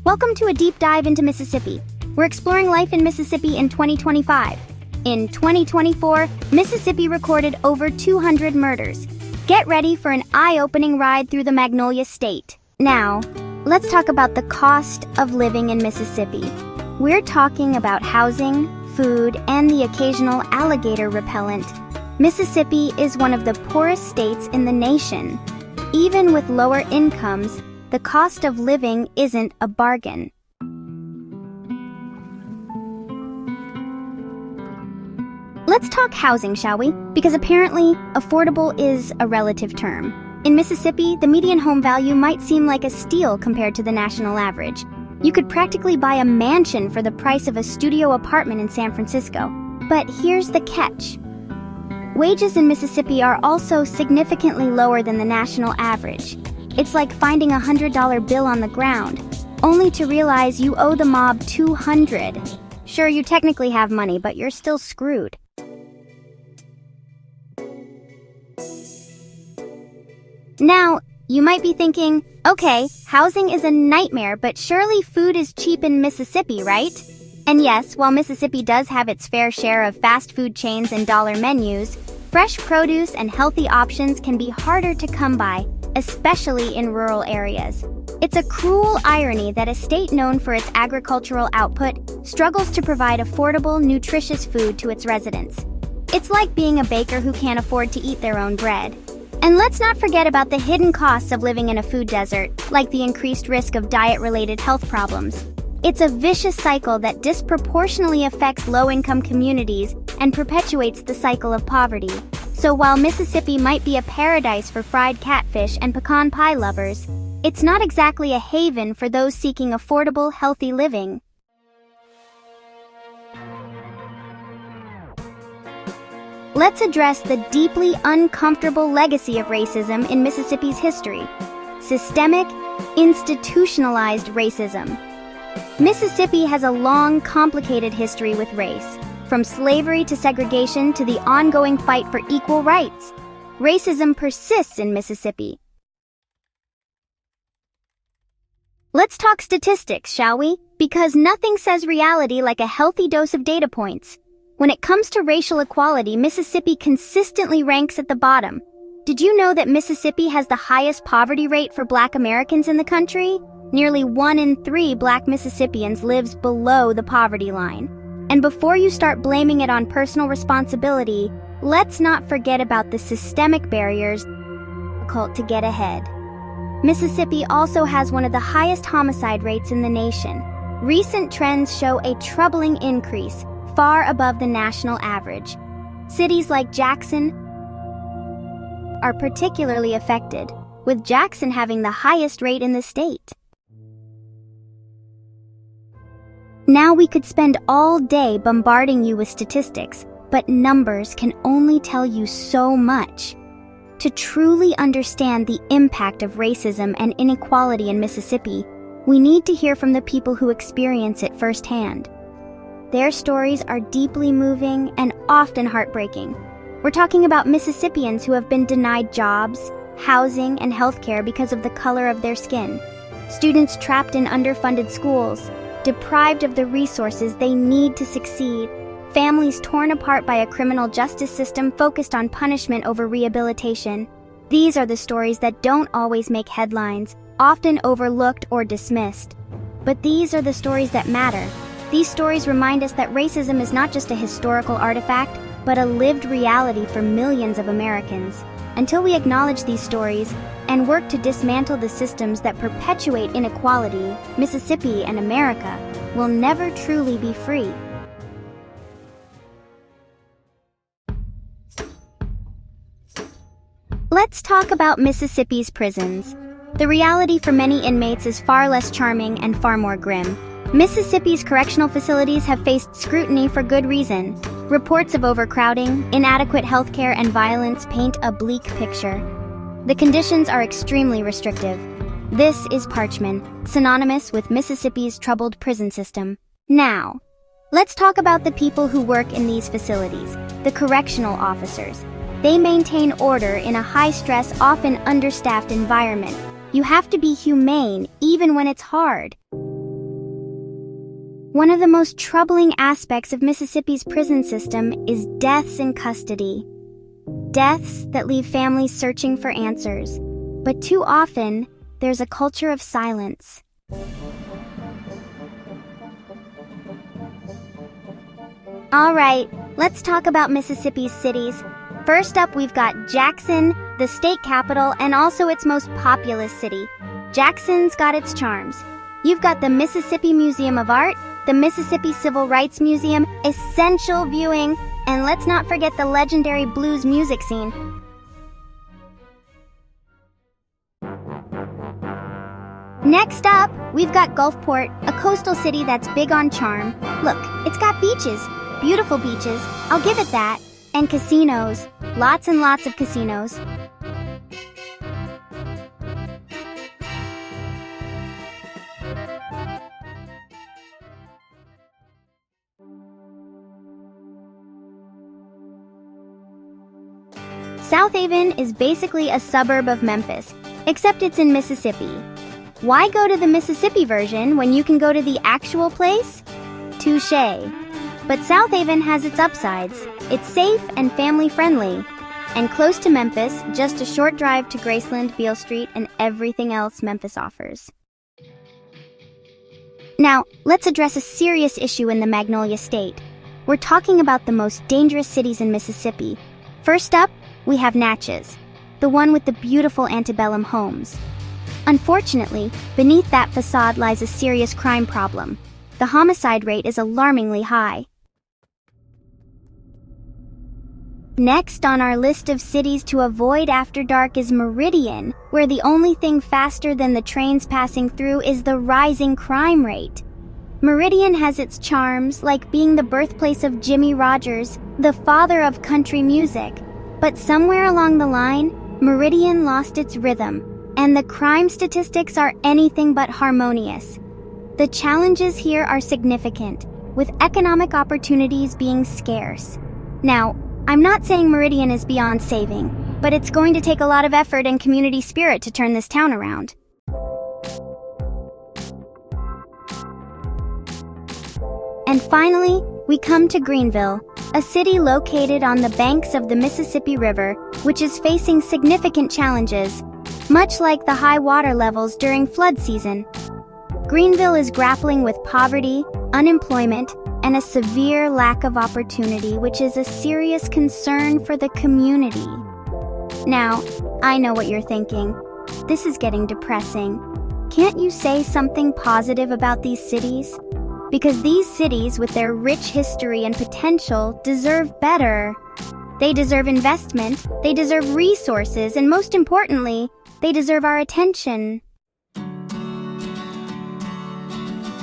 Welcome to a deep dive into Mississippi. We're exploring life in Mississippi in 2025. In 2024, Mississippi recorded over 200 murders. Get ready for an eye-opening ride through the Magnolia State. Now, let's talk about the cost of living in Mississippi. We're talking about housing, food, and the occasional alligator repellent. Mississippi is one of the poorest states in the nation. Even with lower incomes, the cost of living isn't a bargain. Let's talk housing, shall we? Because apparently, affordable is a relative term. In Mississippi, the median home value might seem like a steal compared to the national average. You could practically buy a mansion for the price of a studio apartment in San Francisco. But here's the catch. Wages in Mississippi are also significantly lower than the national average. It's like finding a $100 bill on the ground, only to realize you owe the mob $200. Sure, you technically have money, but you're still screwed. Now, you might be thinking, okay, housing is a nightmare, but surely food is cheap in Mississippi, right? And yes, while Mississippi does have its fair share of fast food chains and dollar menus, fresh produce and healthy options can be harder to come by, especially in rural areas. It's a cruel irony that a state known for its agricultural output struggles to provide affordable, nutritious food to its residents. It's like being a baker who can't afford to eat their own bread. And let's not forget about the hidden costs of living in a food desert, like the increased risk of diet-related health problems. It's a vicious cycle that disproportionately affects low-income communities and perpetuates the cycle of poverty. So while Mississippi might be a paradise for fried catfish and pecan pie lovers, it's not exactly a haven for those seeking affordable, healthy living. Let's address the deeply uncomfortable legacy of racism in Mississippi's history. Systemic, institutionalized racism. Mississippi has a long, complicated history with race, from slavery to segregation to the ongoing fight for equal rights. Racism persists in Mississippi. Let's talk statistics, shall we? Because nothing says reality like a healthy dose of data points. When it comes to racial equality, Mississippi consistently ranks at the bottom. Did you know that Mississippi has the highest poverty rate for Black Americans in the country? Nearly 1 in 3 Black Mississippians lives below the poverty line. And before you start blaming it on personal responsibility, let's not forget about the systemic barriers difficult to get ahead. Mississippi also has one of the highest homicide rates in the nation. Recent trends show a troubling increase, far above the national average. Cities like Jackson are particularly affected, with Jackson having the highest rate in the state. Now we could spend all day bombarding you with statistics, but numbers can only tell you so much. To truly understand the impact of racism and inequality in Mississippi, we need to hear from the people who experience it firsthand. Their stories are deeply moving and often heartbreaking. We're talking about Mississippians who have been denied jobs, housing, and healthcare because of the color of their skin. Students trapped in underfunded schools, deprived of the resources they need to succeed. Families torn apart by a criminal justice system focused on punishment over rehabilitation. These are the stories that don't always make headlines, often overlooked or dismissed. But these are the stories that matter. These stories remind us that racism is not just a historical artifact, but a lived reality for millions of Americans. Until we acknowledge these stories and work to dismantle the systems that perpetuate inequality, Mississippi and America will never truly be free. Let's talk about Mississippi's prisons. The reality for many inmates is far less charming and far more grim. Mississippi's correctional facilities have faced scrutiny for good reason. Reports of overcrowding, inadequate healthcare, and violence paint a bleak picture. The conditions are extremely restrictive. This is Parchman, synonymous with Mississippi's troubled prison system. Now, let's talk about the people who work in these facilities, the correctional officers. They maintain order in a high-stress, often understaffed environment. You have to be humane, even when it's hard. One of the most troubling aspects of Mississippi's prison system is deaths in custody. Deaths that leave families searching for answers. But too often, there's a culture of silence. All right, let's talk about Mississippi's cities. First up, we've got Jackson, the state capital and also its most populous city. Jackson's got its charms. You've got the Mississippi Museum of Art, the Mississippi Civil Rights Museum, essential viewing, and let's not forget the legendary blues music scene. Next up, we've got Gulfport, a coastal city that's big on charm. Look, it's got beaches, beautiful beaches, I'll give it that, and casinos, lots and lots of casinos. South Haven is basically a suburb of Memphis, except it's in Mississippi. Why go to the Mississippi version when you can go to the actual place? Touché. But South Haven has its upsides. It's safe and family-friendly. And close to Memphis, just a short drive to Graceland, Beale Street, and everything else Memphis offers. Now, let's address a serious issue in the Magnolia State. We're talking about the most dangerous cities in Mississippi. First up, we have Natchez, the one with the beautiful antebellum homes. Unfortunately, beneath that facade lies a serious crime problem. The homicide rate is alarmingly high. Next on our list of cities to avoid after dark is Meridian, where the only thing faster than the trains passing through is the rising crime rate. Meridian has its charms, like being the birthplace of Jimmie Rodgers, the father of country music. But somewhere along the line, Meridian lost its rhythm, and the crime statistics are anything but harmonious. The challenges here are significant, with economic opportunities being scarce. Now, I'm not saying Meridian is beyond saving, but it's going to take a lot of effort and community spirit to turn this town around. And finally, we come to Greenville, a city located on the banks of the Mississippi River, which is facing significant challenges, much like the high water levels during flood season. Greenville is grappling with poverty, unemployment, and a severe lack of opportunity, which is a serious concern for the community. Now, I know what you're thinking. This is getting depressing. Can't you say something positive about these cities? Because these cities, with their rich history and potential, deserve better. They deserve investment, they deserve resources, and most importantly, they deserve our attention.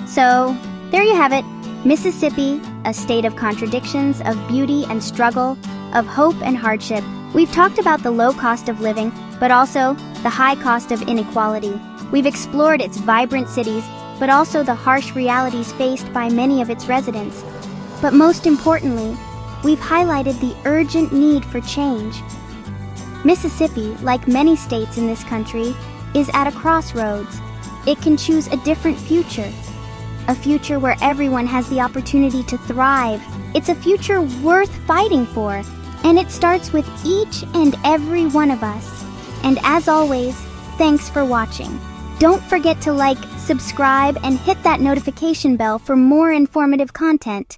So, there you have it. Mississippi, a state of contradictions, of beauty and struggle, of hope and hardship. We've talked about the low cost of living, but also the high cost of inequality. We've explored its vibrant cities, but also the harsh realities faced by many of its residents. But most importantly, we've highlighted the urgent need for change. Mississippi, like many states in this country, is at a crossroads. It can choose a different future. A future where everyone has the opportunity to thrive. It's a future worth fighting for. And it starts with each and every one of us. And as always, thanks for watching. Don't forget to like, subscribe, and hit that notification bell for more informative content.